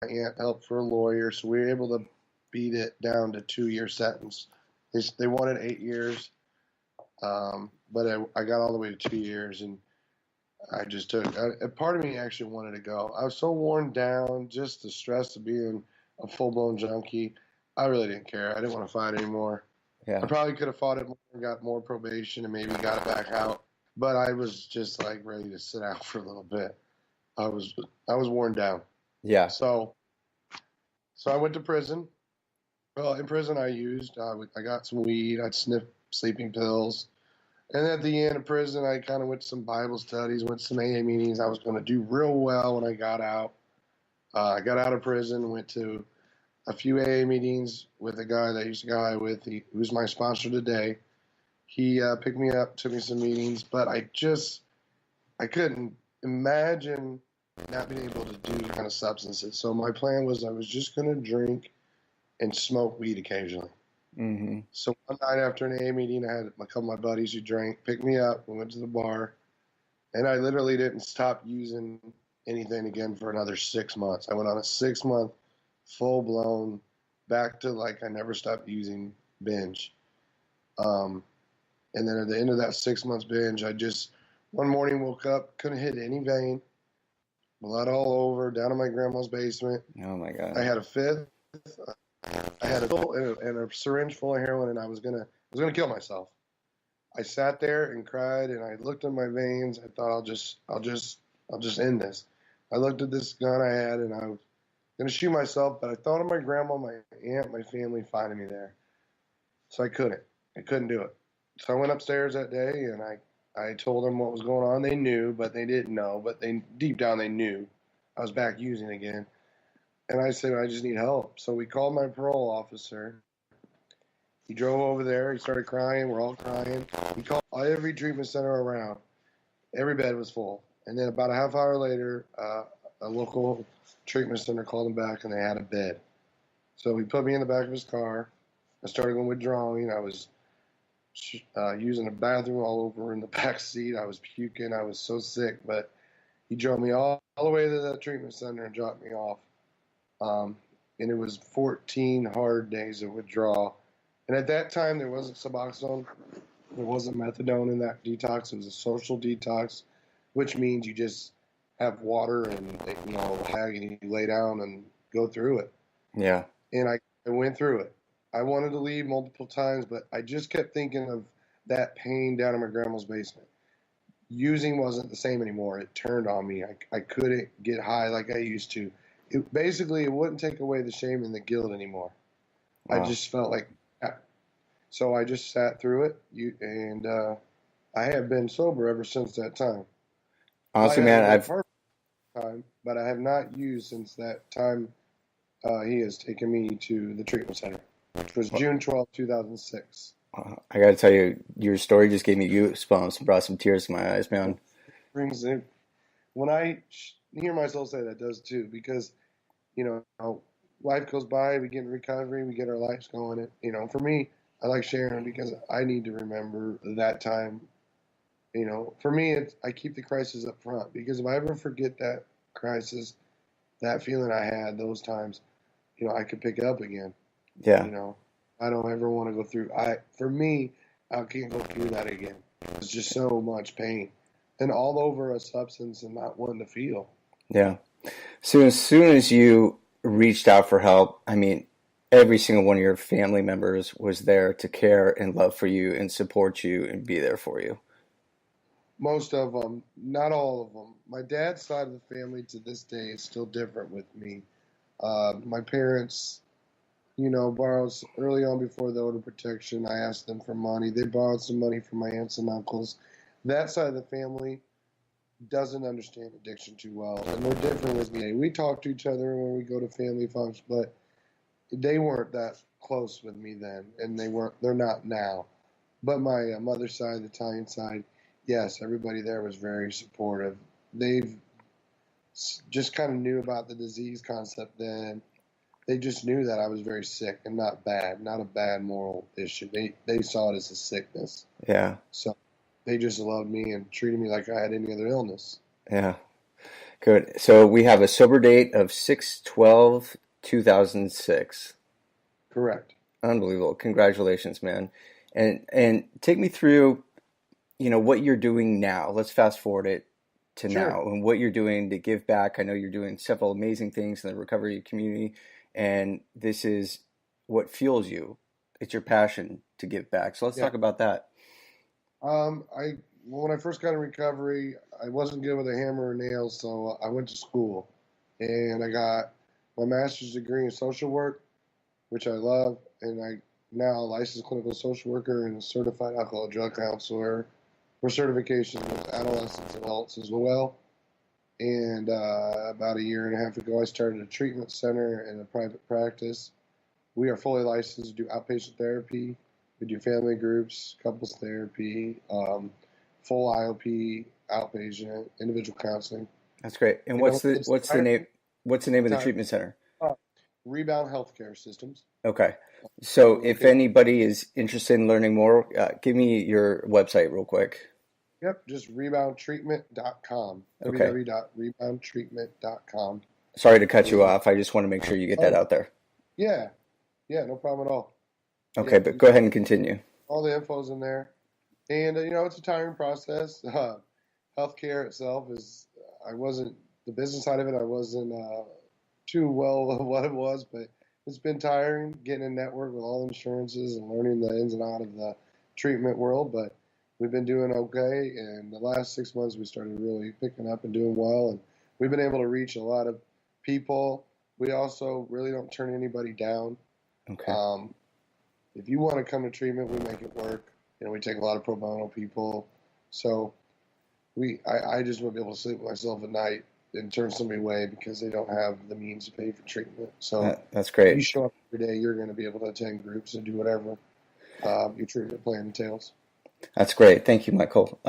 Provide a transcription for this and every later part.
aunt helped for a lawyer, so we were able to beat it down to 2 year sentence. They wanted 8 years, but I got all the way to 2 years, and I just took. A part of me actually wanted to go. I was so worn down, just the stress of being a full blown junkie. I really didn't care. I didn't want to fight anymore. I Yeah. probably could have fought it more, got more probation, and maybe got it back out. But I was just like ready to sit out for a little bit. I was I was worn down. Yeah. So I went to prison. Well, in prison I got some weed. I'd sniff sleeping pills. And at the end of prison, I kind of went to some Bible studies, went to some AA meetings. I was going to do real well when I got out. I got out of prison, went to a few AA meetings with a guy that I used to go out with. He was my sponsor today. He picked me up, took me some meetings, but I couldn't imagine not being able to do kind of substances. So my plan was I was just going to drink and smoke weed occasionally. Mm-hmm. So one night after an AA meeting, I had a couple of my buddies who drank, picked me up, we went to the bar, and I literally didn't stop using anything again for another 6 months. I went on a 6 month, full blown, back to like I never stopped using binge. And then at the end of that 6 months binge, I just one morning woke up, couldn't hit any vein, blood all over, down in my grandma's basement. Oh my I God. had a fifth. I had a full and a syringe full of heroin, and I was gonna kill myself. I sat there and cried, and I looked at my veins. I thought I'll just end this. I looked at this gun I had, and I was gonna shoot myself, but I thought of my grandma, my aunt, my family finding me there, so I couldn't. I couldn't do it. So I went upstairs that day, and I told them what was going on. They knew, but they didn't know. But they deep down they knew I was back using again. And I said, I just need help. So we called my parole officer. He drove over there. He started crying. We're all crying. He called every treatment center around. Every bed was full. And then about a half hour later, a local treatment center called him back, and they had a bed. So he put me in the back of his car. I started going withdrawing. I was using the bathroom all over in the back seat. I was puking. I was so sick. But he drove me all the way to the treatment center and dropped me off. And it was 14 hard days of withdrawal. And at that time, there wasn't Suboxone, there wasn't methadone in that detox. It was a social detox, which means you just have water and bag, and you lay down and go through it. Yeah. And I went through it. I wanted to leave multiple times, but I just kept thinking of that pain down in my grandma's basement. Using wasn't the same anymore. It turned on me. I couldn't get high like I used to. It wouldn't take away the shame and the guilt anymore. I Wow. just felt like that. So I just sat through it, and I have been sober ever since that time. Life Honestly, man, hasn't been I've perfect time, but I have not used since that time. He has taken me to the treatment center, which was June 12th, 2006. I gotta tell you, your story just gave me goosebumps and brought some tears to my eyes, man. Brings in when I hear myself say that does too, because life goes by, we get in recovery, we get our lives going. For me, I like sharing because I need to remember that time. For me, I keep the crisis up front because if I ever forget that crisis, that feeling I had those times, I could pick it up again. Yeah. You know, I don't ever want to go through. For me, I can't go through that again. It's just so much pain, and all over a substance and not wanting to feel. Yeah. So as soon as you reached out for help, I mean, every single one of your family members was there to care and love for you and support you and be there for you. Most of them, not all of them. My dad's side of the family to this day is still different with me. My parents, borrowed early on before the order of protection. I asked them for money. They borrowed some money from my aunts and uncles. That side of the family doesn't understand addiction too well, and they're different with me. We talk to each other when we go to family functions, but they weren't that close with me then, and they're not now. But my mother's side, the Italian side, yes, everybody there was very supportive. They've just kind of knew about the disease concept then. They just knew that I was very sick and not bad, not a bad moral issue. They saw it as a sickness. Yeah. So they just loved me and treated me like I had any other illness. Yeah. Good. So we have a sober date of 6/12/2006. Correct. Unbelievable. Congratulations, man. And take me through, what you're doing now. Let's fast forward it to Sure. now and what you're doing to give back. I know you're doing several amazing things in the recovery community, and this is what fuels you. It's your passion to give back. So let's Yeah. talk about that. I when I first got in recovery, I wasn't good with a hammer or nails, so I went to school, and I got my master's degree in social work, which I love, and I now a licensed clinical social worker and a certified alcohol and drug counselor for certification with adolescents and adults as well. And about a year and a half ago, I started a treatment center and a private practice. We are fully licensed to do outpatient therapy. We do family groups, couples therapy, full IOP, outpatient, individual counseling. That's great. And You know, it's what's the name of the time. treatment center? Rebound Healthcare Systems. Okay. So We're if located. anybody is interested in learning more, give me your website real quick. Yep, just reboundtreatment.com. Okay. www.reboundtreatment.com. Sorry to cut you And off. I just want to make sure you get that oh, out there. yeah, yeah, no problem at all. Okay, Yeah, but go ahead and continue. all the info's in there. And it's a tiring process. Healthcare itself is. I wasn't the business side of it. I wasn't too well of what it was, but it's been tiring getting a network with all the insurances and learning the ins and outs of the treatment world. But we've been doing okay, and the last 6 months we started really picking up and doing well, and we've been able to reach a lot of people. We also really don't turn anybody down. Okay. If you want to come to treatment, we make it work. We take a lot of pro bono people. So I just want to be able to sleep with myself at night and turn somebody away because they don't have the means to pay for treatment. So That's if you great. show up every day, you're going to be able to attend groups and do whatever your treatment plan entails. That's great. Thank you, Michael.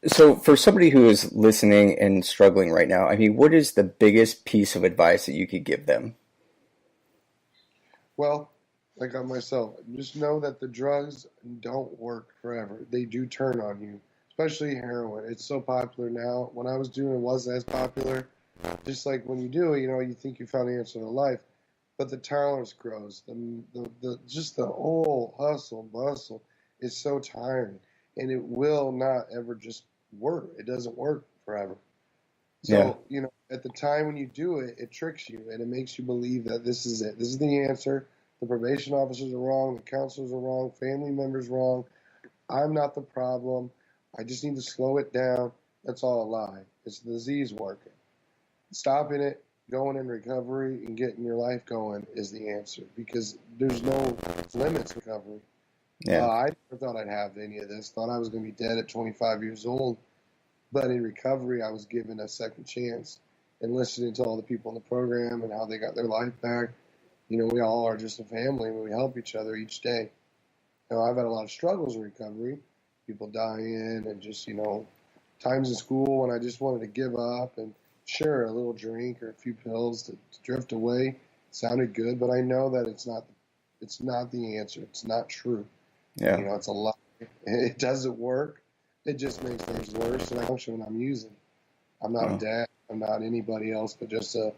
So for somebody who is listening and struggling right now, I mean, what is the biggest piece of advice that you could give them? Well, like on myself, just know that the drugs don't work forever. They do turn on you, especially heroin. It's so popular now. When I was doing it, wasn't as popular. Just like when you do it, you think you found the answer to life, but the tolerance grows. Just the whole hustle and bustle is so tiring, and it will not ever just work. It doesn't work forever. Yeah. So, at the time when you do it, it tricks you and it makes you believe that this is it. This is the answer. The probation officers are wrong. The counselors are wrong. Family members wrong. I'm not the problem. I just need to slow it down. That's all a lie. It's the disease working. Stopping it, going in recovery, and getting your life going is the answer because there's no limits to recovery. Yeah. I never thought I'd have any of this. Thought I was going to be dead at 25 years old. But in recovery, I was given a second chance and listening to all the people in the program and how they got their life back. We all are just a family and we help each other each day. I've had a lot of struggles in recovery, people dying and just, times in school when I just wanted to give up and sure, a little drink or a few pills to drift away sounded good, but I know that it's not the answer. It's not true. Yeah. It's a lie. It doesn't work. It just makes things worse, and I function when I'm using. I'm not a dad. I'm not anybody else, but just a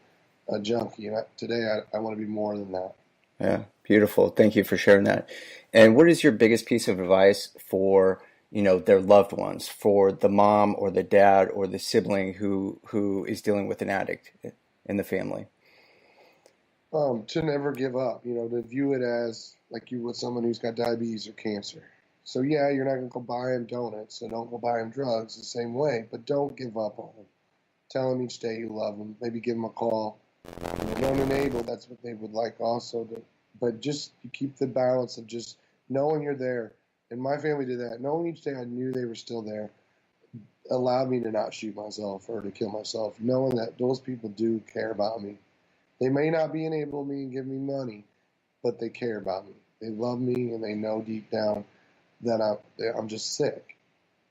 junkie. And today, I want to be more than that. Yeah, beautiful. Thank you for sharing that. And what is your biggest piece of advice for, their loved ones, for the mom or the dad or the sibling who is dealing with an addict in the family? To never give up. To view it as like you would someone who's got diabetes or cancer. So yeah, you're not gonna go buy them donuts, so don't go buy them drugs the same way. But don't give up on them. Tell them each day you love them. Maybe give them a call. Don't enable. That's what they would like also. But just you keep the balance of just knowing you're there. And my family did that. Knowing each day I knew they were still there allowed me to not shoot myself or to kill myself. Knowing that those people do care about me. They may not be enable me and give me money, but they care about me. They love me and they know deep down that I'm just sick.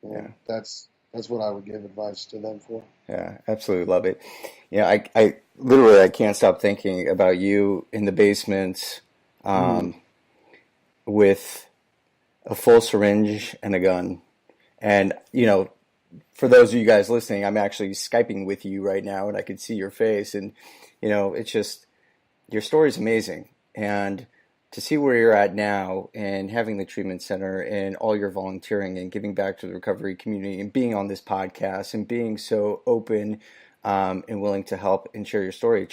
And Yeah. that's what I would give advice to them for. Yeah, absolutely love it. Yeah, I literally I can't stop thinking about you in the basement with a full syringe and a gun. And, for those of you guys listening, I'm actually Skyping with you right now, and I can see your face. And, it's just, your story is amazing. And to see where you're at now and having the treatment center and all your volunteering and giving back to the recovery community and being on this podcast and being so open and willing to help and share your story,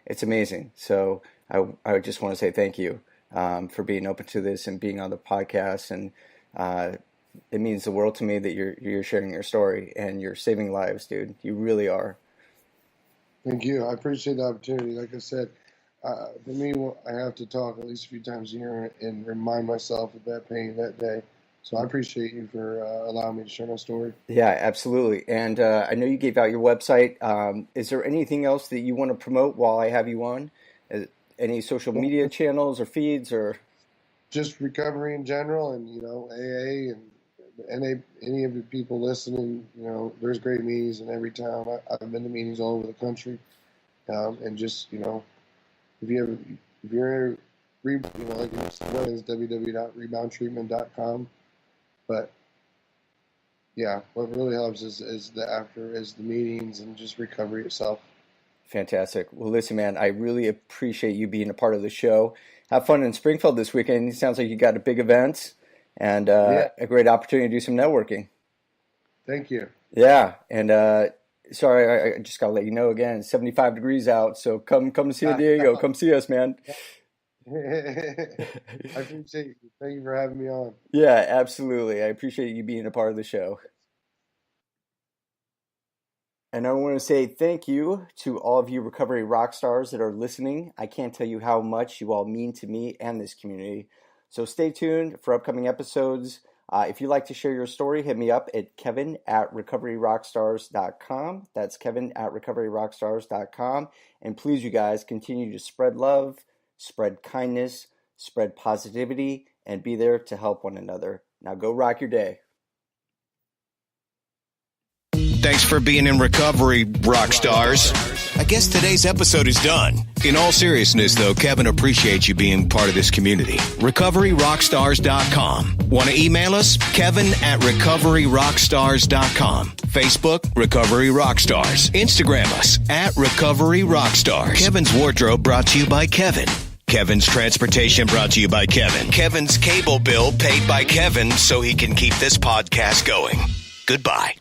it's amazing. So I just want to say thank you for being open to this and being on the podcast. And it means the world to me that you're sharing your story and you're saving lives, dude. You really are. Thank you. I appreciate the opportunity. Like I said, for me, I have to talk at least a few times a year and remind myself of that pain that day. So I appreciate you for allowing me to share my story. Yeah, absolutely. And I know you gave out your website. Is there anything else that you want to promote while I have you on? Any social media channels or feeds or? Just recovery in general, and AA and any of the people listening. There's great meetings in every town. I've been to meetings all over the country, and just if you're like it's www.reboundtreatment.com. But yeah, what really helps is the meetings and just recovery itself. Fantastic. Well, listen, man, I really appreciate you being a part of the show. Have fun in Springfield this weekend. It sounds like you got a big event and a great opportunity to do some networking. Thank you. Yeah, and sorry, I just got to let you know again, it's 75 degrees out, so come to San Diego. Come see us, man. I appreciate you. Thank you for having me on. Yeah, absolutely. I appreciate you being a part of the show. And I want to say thank you to all of you recovery rock stars that are listening. I can't tell you how much you all mean to me and this community. So stay tuned for upcoming episodes. If you'd like to share your story, hit me up at kevin@recoveryrockstars.com. That's kevin@recoveryrockstars.com. And please, you guys, continue to spread love, spread kindness, spread positivity, and be there to help one another. Now go rock your day. Thanks for being in recovery, rock stars. I guess today's episode is done. In all seriousness, though, Kevin appreciates you being part of this community. RecoveryRockstars.com. Want to email us? Kevin@RecoveryRockstars.com. Facebook, Recovery Rockstars. Instagram us @RecoveryRockstars. Kevin's wardrobe brought to you by Kevin. Kevin's transportation brought to you by Kevin. Kevin's cable bill paid by Kevin so he can keep this podcast going. Goodbye.